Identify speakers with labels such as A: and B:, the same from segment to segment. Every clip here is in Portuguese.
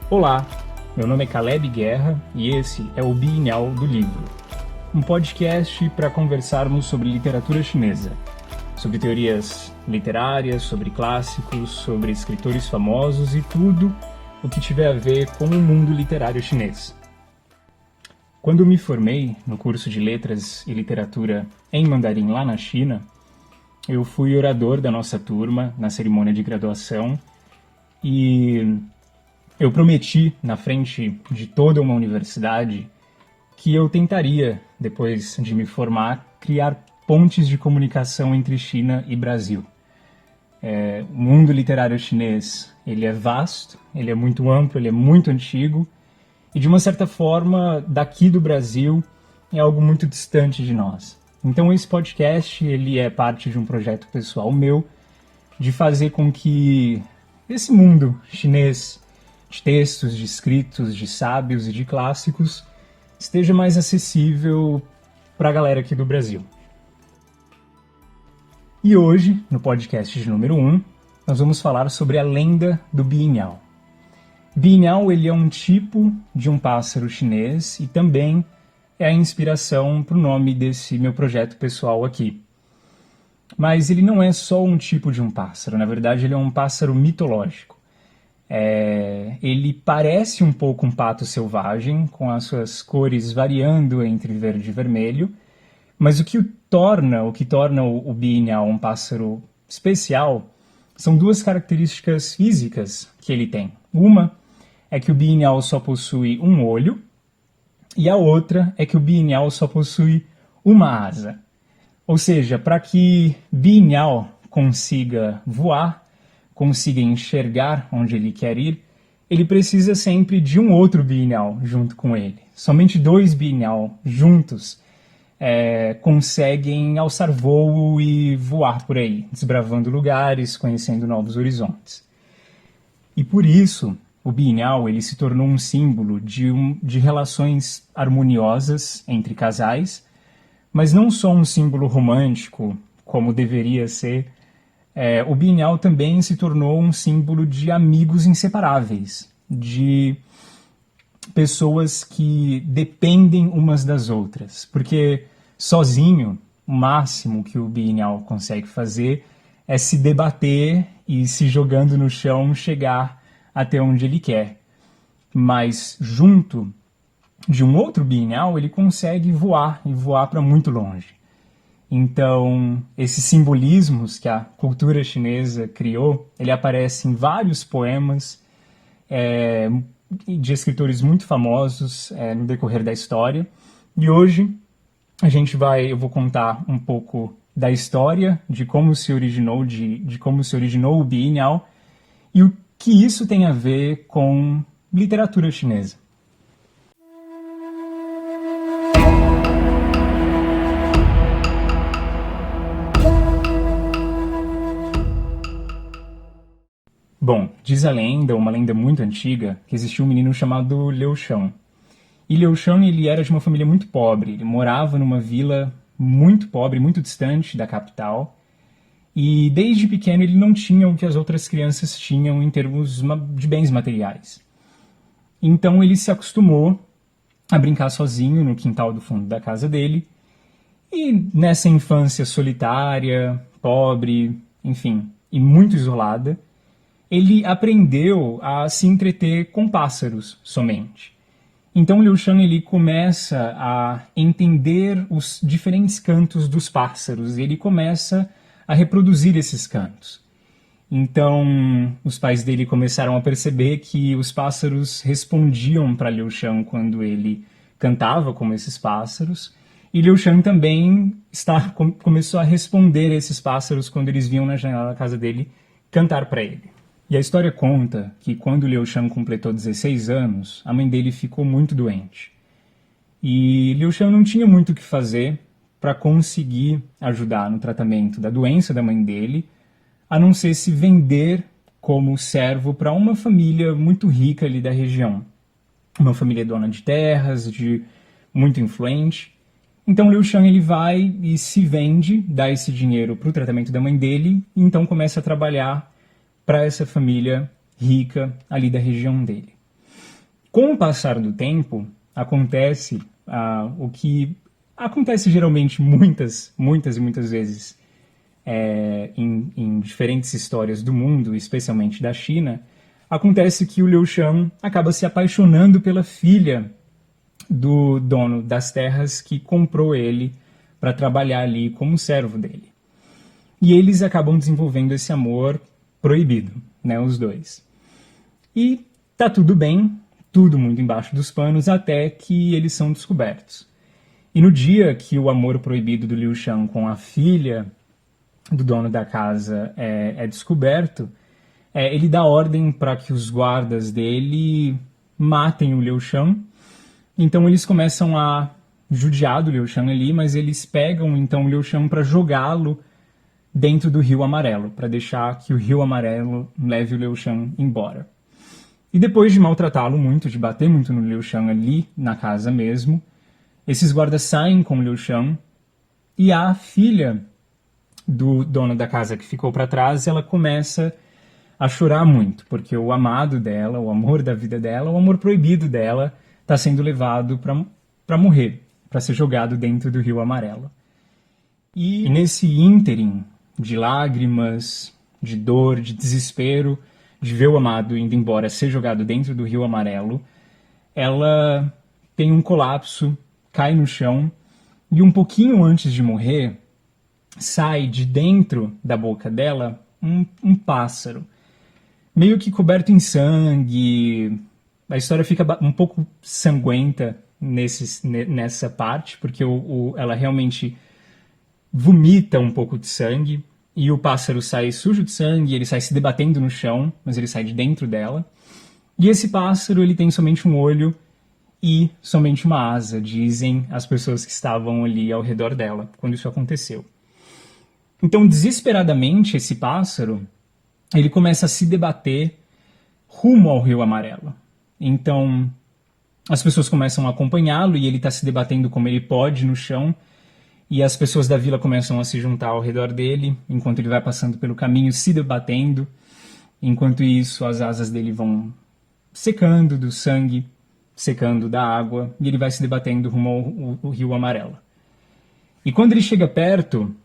A: Olá, meu nome é Caleb Guerra e esse é o Bienal do Livro, um podcast para conversarmos sobre literatura chinesa, sobre teorias literárias, sobre clássicos, sobre escritores famosos e tudo o que tiver a ver com o mundo literário chinês. Quando me formei no curso de Letras e Literatura em Mandarim lá na China, eu fui orador da nossa turma na cerimônia de graduação e eu prometi, na frente de toda uma universidade, que eu tentaria, depois de me formar, criar pontes de comunicação entre China e Brasil. O mundo literário chinês, ele é vasto, ele é muito amplo, ele é muito antigo, e de uma certa forma, daqui do Brasil, é algo muito distante de nós. Então esse podcast, ele é parte de um projeto pessoal meu, de fazer com que esse mundo chinês, de textos, de escritos, de sábios e de clássicos, esteja mais acessível para a galera aqui do Brasil. E hoje, no podcast de número 1, nós vamos falar sobre a lenda do Bienhao. Bienhao, ele é um tipo de um pássaro chinês e também é a inspiração para o nome desse meu projeto pessoal aqui. Mas ele não é só um tipo de um pássaro, na verdade ele é um pássaro mitológico. Ele parece um pouco um pato selvagem, com as suas cores variando entre verde e vermelho, mas o que torna o Bienhao um pássaro especial são duas características físicas que ele tem. Uma é que o Bienhao só possui um olho, e a outra é que o Bienhao só possui uma asa. Ou seja, para que Bienhao consiga voar, consiga enxergar onde ele quer ir, ele precisa sempre de um outro Bienhao junto com ele. Somente dois Bienhao juntos conseguem alçar voo e voar por aí, desbravando lugares, conhecendo novos horizontes. E por isso, o Bienhao ele se tornou um símbolo de relações harmoniosas entre casais, mas não só um símbolo romântico, como deveria ser. O Bienhao também se tornou um símbolo de amigos inseparáveis, de pessoas que dependem umas das outras, porque sozinho, o máximo que o Bienhao consegue fazer é se debater e, se jogando no chão, chegar até onde ele quer. Mas junto de um outro Bienhao, ele consegue voar, e voar para muito longe. Então, esses simbolismos que a cultura chinesa criou, ele aparece em vários poemas de escritores muito famosos no decorrer da história. E hoje eu vou contar um pouco da história, de como se originou, de como se originou o Bienhao e o que isso tem a ver com literatura chinesa. Bom, diz a lenda, uma lenda muito antiga, que existia um menino chamado Liu Shan. E Liu Shan, ele era de uma família muito pobre, ele morava numa vila muito pobre, muito distante da capital, e desde pequeno ele não tinha o que as outras crianças tinham em termos de bens materiais. Então ele se acostumou a brincar sozinho no quintal do fundo da casa dele, e nessa infância solitária, pobre, enfim, e muito isolada, ele aprendeu a se entreter com pássaros somente. Então Liu Shan ele começa a entender os diferentes cantos dos pássaros, e ele começa a reproduzir esses cantos. Então os pais dele começaram a perceber que os pássaros respondiam para Liu Shan quando ele cantava como esses pássaros, e Liu Shan também começou a responder a esses pássaros quando eles vinham na janela da casa dele cantar para ele. E a história conta que quando Liu Shan completou 16 anos, a mãe dele ficou muito doente. E Liu Shan não tinha muito o que fazer para conseguir ajudar no tratamento da doença da mãe dele, a não ser se vender como servo para uma família muito rica ali da região. Uma família dona de terras, muito influente. Então Liu Shan ele vai e se vende, dá esse dinheiro para o tratamento da mãe dele, e então começa a trabalhar para essa família rica ali da região dele. Com o passar do tempo, acontece o que acontece geralmente muitas vezes em diferentes histórias do mundo, especialmente da China. Acontece que o Liu Shan acaba se apaixonando pela filha do dono das terras que comprou ele para trabalhar ali como servo dele. E eles acabam desenvolvendo esse amor proibido, né, os dois. E tá tudo bem, tudo muito embaixo dos panos, até que eles são descobertos. E no dia que o amor proibido do Liu Shan com a filha do dono da casa é descoberto, ele dá ordem para que os guardas dele matem o Liu Shan. Então eles começam a judiar do Liu Shan ali, mas eles pegam então o Liu Shan para jogá-lo dentro do Rio Amarelo, para deixar que o Rio Amarelo leve o Liu Shan embora. E depois de maltratá-lo muito, de bater muito no Liu Shan ali na casa mesmo, esses guardas saem com o Liu Shan e a filha do dono da casa que ficou para trás, ela começa a chorar muito, porque o amado dela, o amor da vida dela, o amor proibido dela, está sendo levado para morrer, para ser jogado dentro do Rio Amarelo. E nesse ínterim de lágrimas, de dor, de desespero, de ver o amado indo embora, ser jogado dentro do Rio Amarelo, ela tem um colapso, cai no chão, e um pouquinho antes de morrer, sai de dentro da boca dela um pássaro, meio que coberto em sangue. A história fica um pouco sanguenta nessa parte, porque ela realmente vomita um pouco de sangue, e o pássaro sai sujo de sangue, ele sai se debatendo no chão, mas ele sai de dentro dela. E esse pássaro, ele tem somente um olho e somente uma asa, dizem as pessoas que estavam ali ao redor dela, quando isso aconteceu. Então, desesperadamente, esse pássaro, ele começa a se debater rumo ao Rio Amarelo. Então, as pessoas começam a acompanhá-lo e ele está se debatendo como ele pode no chão, e as pessoas da vila começam a se juntar ao redor dele, enquanto ele vai passando pelo caminho, se debatendo. Enquanto isso, as asas dele vão secando do sangue, secando da água, e ele vai se debatendo rumo ao Rio Amarelo. E quando ele chega perto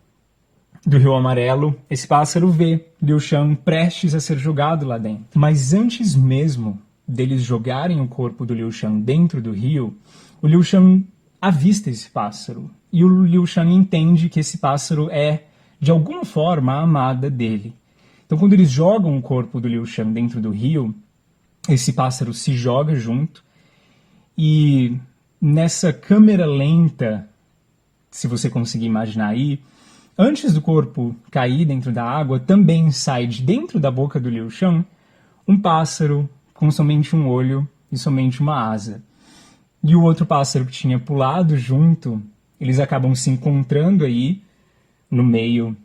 A: do Rio Amarelo, esse pássaro vê Liu Shan prestes a ser jogado lá dentro. Mas antes mesmo deles jogarem o corpo do Liu Shan dentro do rio, o Liu Shan avista esse pássaro. E o Liu Shan entende que esse pássaro é, de alguma forma, a amada dele. Então, quando eles jogam o corpo do Liu Shan dentro do rio, esse pássaro se joga junto. E nessa câmera lenta, se você conseguir imaginar aí, antes do corpo cair dentro da água, também sai de dentro da boca do Liu Shan um pássaro com somente um olho e somente uma asa. E o outro pássaro que tinha pulado junto, eles acabam se encontrando aí no meio,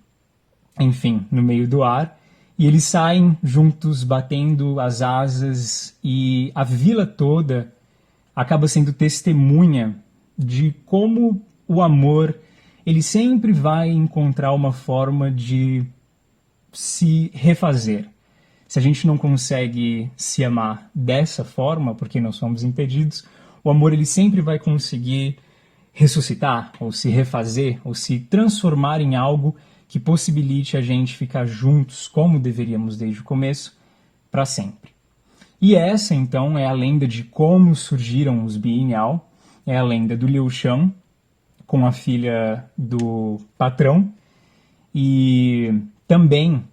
A: enfim, no meio do ar, e eles saem juntos batendo as asas, e a vila toda acaba sendo testemunha de como o amor, ele sempre vai encontrar uma forma de se refazer. Se a gente não consegue se amar dessa forma, porque não somos impedidos, o amor ele sempre vai conseguir ressuscitar, ou se refazer, ou se transformar em algo que possibilite a gente ficar juntos, como deveríamos desde o começo, para sempre. E essa, então, é a lenda de como surgiram os Bieniao, é a lenda do Liu Shan, com a filha do patrão, e também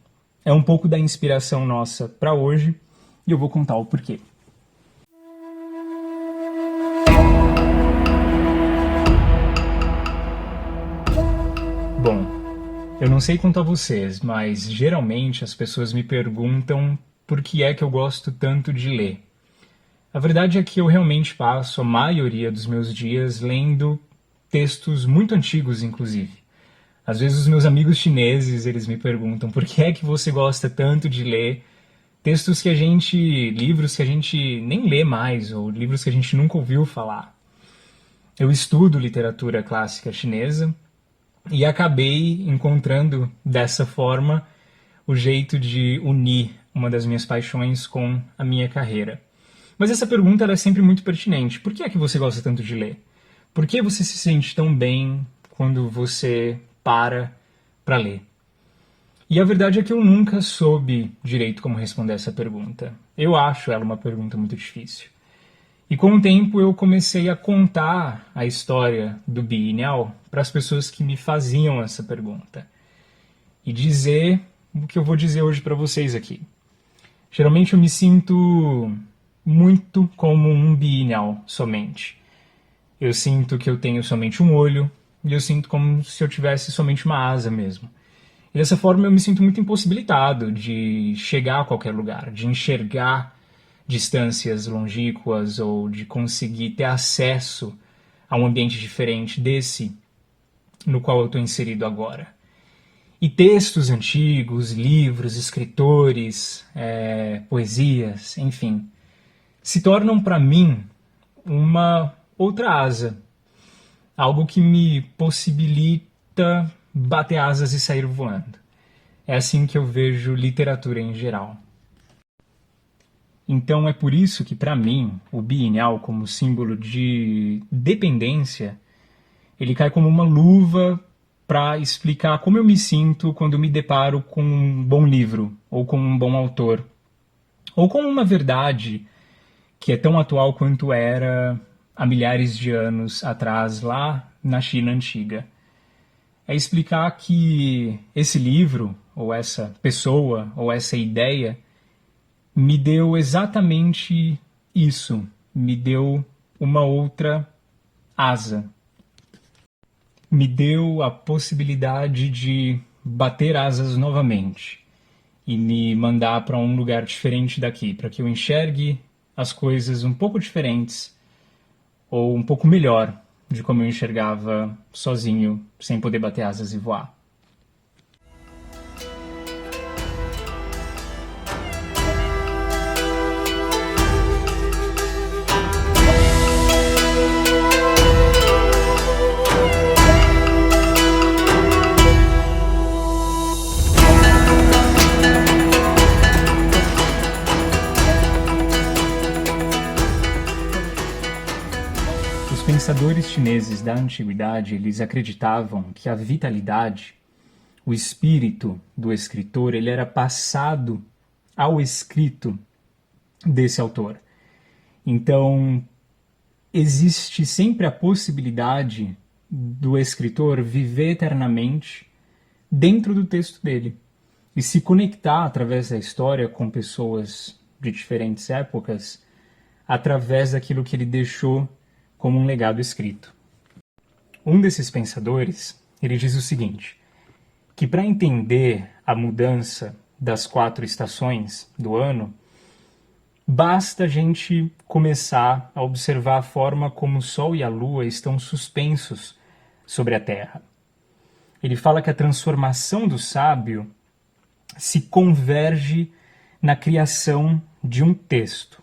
A: é um pouco da inspiração nossa para hoje, e eu vou contar o porquê. Bom, eu não sei quanto a vocês, mas geralmente as pessoas me perguntam por que é que eu gosto tanto de ler. A verdade é que eu realmente passo a maioria dos meus dias lendo textos muito antigos, inclusive. Às vezes os meus amigos chineses, eles me perguntam por que é que você gosta tanto de ler textos que a gente, livros que a gente nem lê mais, ou livros que a gente nunca ouviu falar. Eu estudo literatura clássica chinesa e acabei encontrando dessa forma o jeito de unir uma das minhas paixões com a minha carreira. Mas essa pergunta ela é sempre muito pertinente. Por que é que você gosta tanto de ler? Por que você se sente tão bem quando você para ler? E a verdade é que eu nunca soube direito como responder essa pergunta. Eu acho ela uma pergunta muito difícil. E com o tempo eu comecei a contar a história do Biennial para as pessoas que me faziam essa pergunta. E dizer o que eu vou dizer hoje para vocês aqui. Geralmente eu me sinto muito como um Biennial somente. Eu sinto que eu tenho somente um olho e eu sinto como se eu tivesse somente uma asa mesmo. E dessa forma eu me sinto muito impossibilitado de chegar a qualquer lugar, de enxergar distâncias longínquas ou de conseguir ter acesso a um ambiente diferente desse no qual eu estou inserido agora. E textos antigos, livros, escritores, poesias, enfim, se tornam para mim uma outra asa, algo que me possibilita bater asas e sair voando. É assim que eu vejo literatura em geral. Então é por isso que, para mim, o Biennial, como símbolo de dependência, ele cai como uma luva para explicar como eu me sinto quando eu me deparo com um bom livro, ou com um bom autor, ou com uma verdade que é tão atual quanto era há milhares de anos atrás, lá na China antiga. É explicar que esse livro, ou essa pessoa, ou essa ideia, me deu exatamente isso, me deu uma outra asa. Me deu a possibilidade de bater asas novamente e me mandar para um lugar diferente daqui, para que eu enxergue as coisas um pouco diferentes ou um pouco melhor de como eu enxergava sozinho, sem poder bater asas e voar. Os pensadores chineses da antiguidade, eles acreditavam que a vitalidade, o espírito do escritor, ele era passado ao escrito desse autor. Então, existe sempre a possibilidade do escritor viver eternamente dentro do texto dele e se conectar através da história com pessoas de diferentes épocas através daquilo que ele deixou como um legado escrito. Um desses pensadores, ele diz o seguinte, que para entender a mudança das 4 estações do ano, basta a gente começar a observar a forma como o Sol e a Lua estão suspensos sobre a Terra. Ele fala que a transformação do sábio se converge na criação de um texto.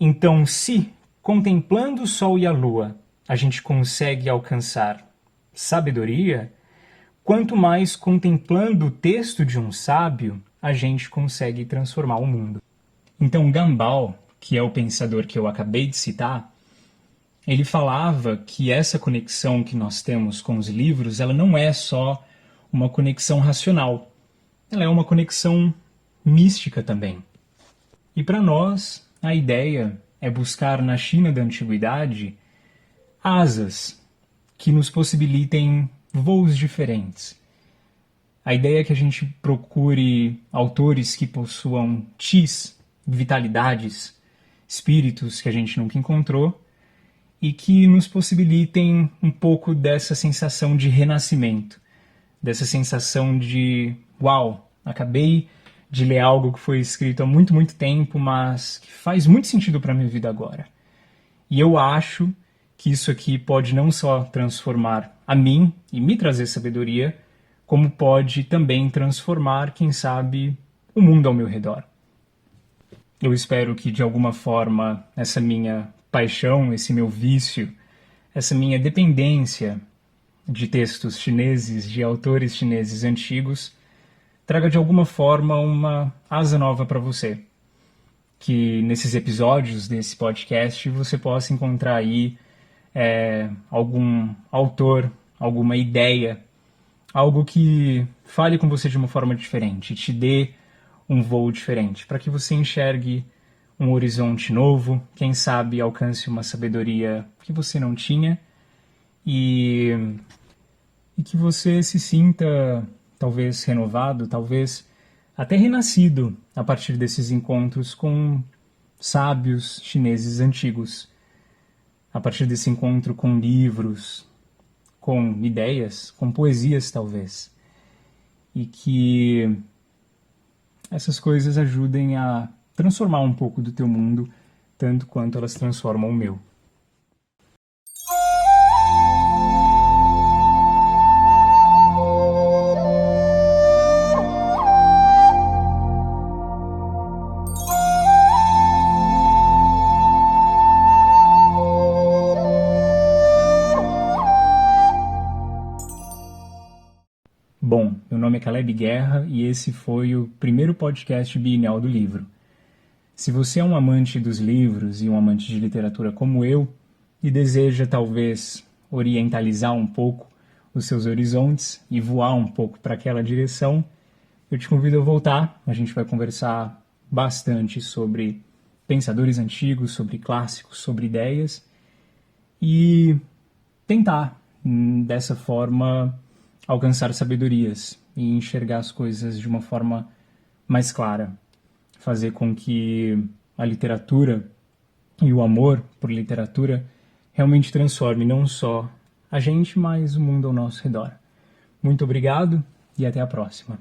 A: Então, se, contemplando o Sol e a Lua, a gente consegue alcançar sabedoria, quanto mais contemplando o texto de um sábio, a gente consegue transformar o mundo. Então, Gambal, que é o pensador que eu acabei de citar, ele falava que essa conexão que nós temos com os livros, ela não é só uma conexão racional, ela é uma conexão mística também. E para nós, a ideia é buscar na China da antiguidade asas que nos possibilitem voos diferentes. A ideia é que a gente procure autores que possuam Qis, vitalidades, espíritos que a gente nunca encontrou e que nos possibilitem um pouco dessa sensação de renascimento, dessa sensação de uau, acabei de ler algo que foi escrito há muito, muito tempo, mas que faz muito sentido para a minha vida agora. E eu acho que isso aqui pode não só transformar a mim e me trazer sabedoria, como pode também transformar, quem sabe, o mundo ao meu redor. Eu espero que, de alguma forma, essa minha paixão, esse meu vício, essa minha dependência de textos chineses, de autores chineses antigos, traga de alguma forma uma asa nova para você, que nesses episódios desse podcast você possa encontrar aí algum autor, alguma ideia, algo que fale com você de uma forma diferente, te dê um voo diferente, para que você enxergue um horizonte novo, quem sabe alcance uma sabedoria que você não tinha e que você se sinta talvez renovado, talvez até renascido a partir desses encontros com sábios chineses antigos, a partir desse encontro com livros, com ideias, com poesias talvez, e que essas coisas ajudem a transformar um pouco do teu mundo, tanto quanto elas transformam o meu. Bom, meu nome é Caleb Guerra e esse foi o primeiro podcast bienal do livro. Se você é um amante dos livros e um amante de literatura como eu e deseja talvez orientalizar um pouco os seus horizontes e voar um pouco para aquela direção, eu te convido a voltar. A gente vai conversar bastante sobre pensadores antigos, sobre clássicos, sobre ideias e tentar, dessa forma, alcançar sabedorias e enxergar as coisas de uma forma mais clara. Fazer com que a literatura e o amor por literatura realmente transforme não só a gente, mas o mundo ao nosso redor. Muito obrigado e até a próxima.